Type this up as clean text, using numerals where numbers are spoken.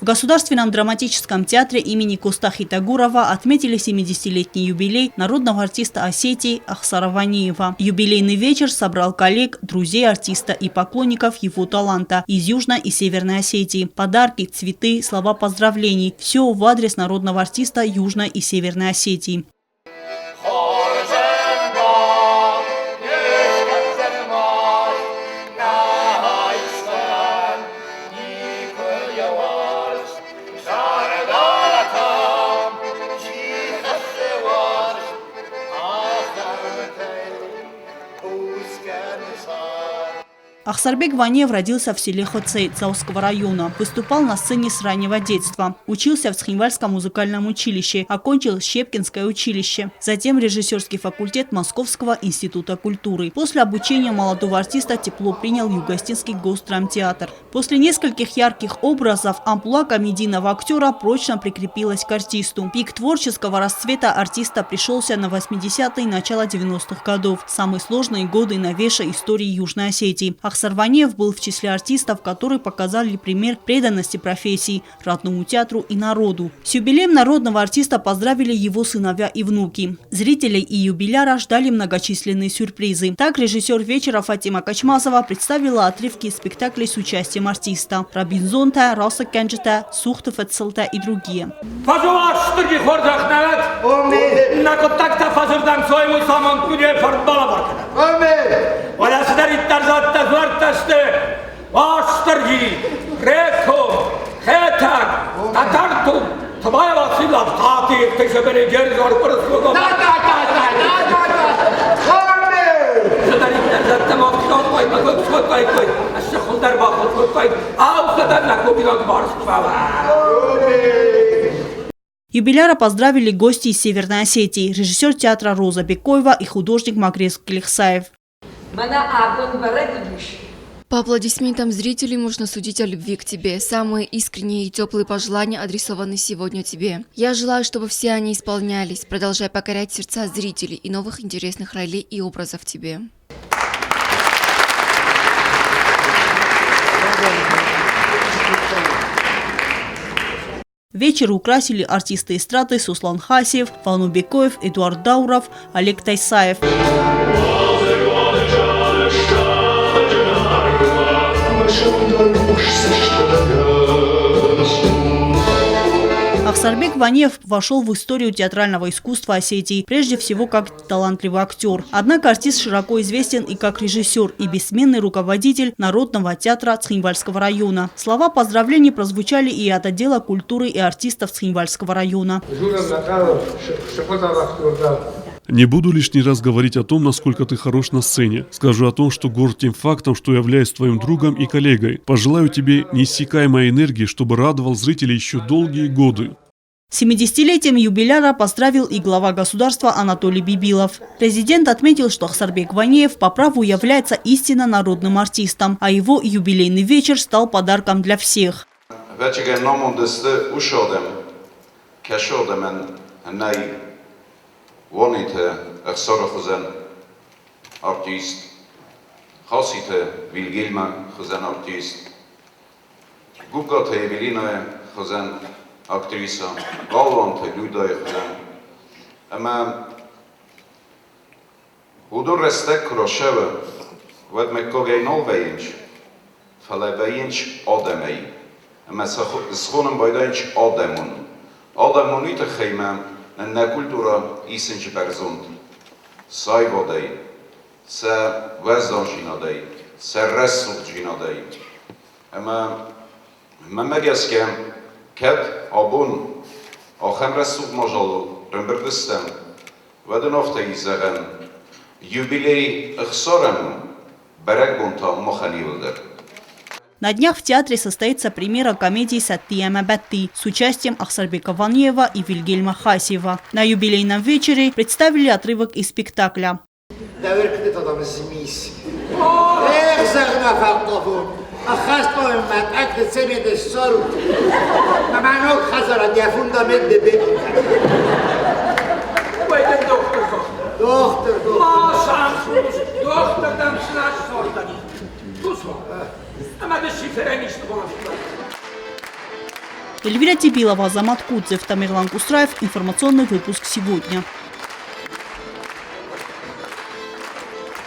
В Государственном драматическом театре имени Костахи Тагурова отметили 70-летний юбилей народного артиста Осетии Ахсара Ванеева. Юбилейный вечер собрал коллег, друзей артиста и поклонников его таланта из Южной и Северной Осетии. Подарки, цветы, слова поздравлений – все в адрес народного артиста Южной и Северной Осетии. Ахсарбек Ванеев родился в селе Хоцей Цаусского района. Выступал на сцене с раннего детства. Учился в Цхинвальском музыкальном училище. Окончил Щепкинское училище. Затем режиссерский факультет Московского института культуры. После обучения молодого артиста тепло принял Юго-Остинский госдрамтеатр. После нескольких ярких образов амплуа комедийного актера прочно прикрепилась к артисту. Пик творческого расцвета артиста пришелся на 80-е и начало 90-х годов. Самые сложные годы новейшей истории Южной Осетии. Ахсар Ванеев был в числе артистов, которые показали пример преданности профессии, родному театру и народу. С юбилеем народного артиста поздравили его сыновья и внуки. Зрителей и юбиляра ждали многочисленные сюрпризы. Так режиссер вечера Фатима Качмазова представила отрывки из спектаклей с участием артиста: Робинзонта, Роса Кенджета, Сухтов Эцелта и другие. Юбиляра поздравили гости из Северной Осетии, режиссер театра Роза Бекоева и художник Магрес Клихсаев. По аплодисментам зрителей можно судить о любви к тебе. Самые искренние и теплые пожелания адресованы сегодня тебе. Я желаю, чтобы все они исполнялись, продолжая покорять сердца зрителей и новых интересных ролей и образов тебе. Вечер украсили артисты эстрады Суслан Хасиев, Фану Бекоев, Эдуард Дауров, Олег Тайсаев. Ахсарбек Ванеев вошел в историю театрального искусства Осетии, прежде всего как талантливый актер. Однако артист широко известен и как режиссер, и бессменный руководитель Народного театра Цхинвальского района. Слова поздравлений прозвучали и от отдела культуры и артистов Цхинвальского района. Не буду лишний раз говорить о том, насколько ты хорош на сцене. Скажу о том, что горд тем фактом, что являюсь твоим другом и коллегой. Пожелаю тебе неиссякаемой энергии, чтобы радовал зрителей еще долгие годы. 70-летием юбиляра поздравил и глава государства Анатолий Бибилов. Президент отметил, что Ахсарбек Ванеев по праву является истинно народным артистом, а его юбилейный вечер стал подарком для всех. Vonite Ахсара Хузен артист, Хасите Вильгельма Хузен артист, Гугате Евелина Хузен актриса, Галванте Людая Хузен. Ама Удун Рестек Рошева, Вад Меккогей Новейнч, Фалебейнч Адемей. Ама Схонам Байдайнч Адемун. Адемуните Хейма. На культура исенче перзонт, сайводей, се везданжинадей, се ресурджинадей. Мемегеске кет абун, ахем ресурд мажалу, рэмбердестем, веден офте изеген, юбилей ахсарем, берек бунта махаливдер. На днях в театре состоится премьера комедии «Саттияма Батти» с участием Ахсарбека Ванеева и Вильгельма Хасиева. На юбилейном вечере представили отрывок из спектакля. Эльвира Тибилова, Азамат Кудзев, Тамерлан Кустраев. Информационный выпуск сегодня.